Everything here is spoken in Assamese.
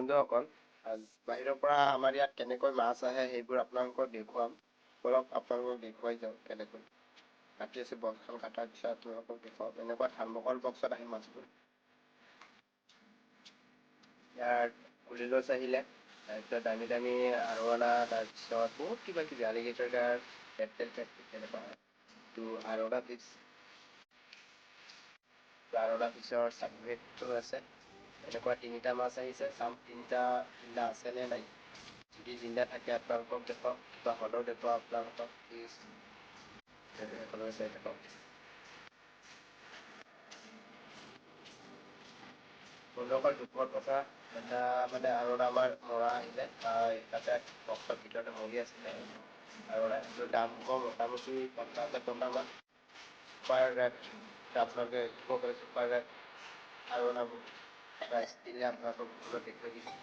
বন্ধুসকল, বাহিৰৰ পৰা আমাৰ ইয়াত কেনেকৈ মাছ আহে সেইবোৰ আপোনালোকক দেখুৱাম। বলক আপোনালোকক দেখুৱাই যাওঁ কেনেকৈ কাটি আছে। বক্সখন কটাৰ পিছত আপোনালোকক দেখুৱাম। এনেকুৱা থাৰ্মকল বক্সত আহে মাছবোৰ। ইয়াত কুলিলছ আহিলে, তাৰপিছত দামী দামী আৰৱনা, তাৰপিছত বহুত কিবা কিবি আলিগেটৰ, পেটটেল তেনেকুৱা টো আৰৱনা ফিছ, আৰৱনা ফিছৰ চাবজেক্টটো আছে। এনেকুৱা তিনিটা মাছ আহিছে, চাম তিনিটা জিন্দা আছে নে নাই। যদি জিন্দা থাকে আপোনালোকক দেখুৱাম, কিবা হ'লেও দেখুৱাম আপোনালোকক। প্লিজ দেখুৱাম। বন্ধুসকল, দুখৰ কথা এটা মানে আৰৱনা আমাৰ মৰা আহিলে, তাতে বক্সৰ ভিতৰতে মৰি আছিলে। আৰৱনা সেইটো দাম কম, মোটামুটি 50,000 টকামান। চুপাৰ ৰেট আপোনালোকে দিব পাৰে, চুপাৰ ৰেট আৰৱনাবোৰ প্ৰাইচ দিলে আপোনালোকক দেখুৱাই দিছোঁ।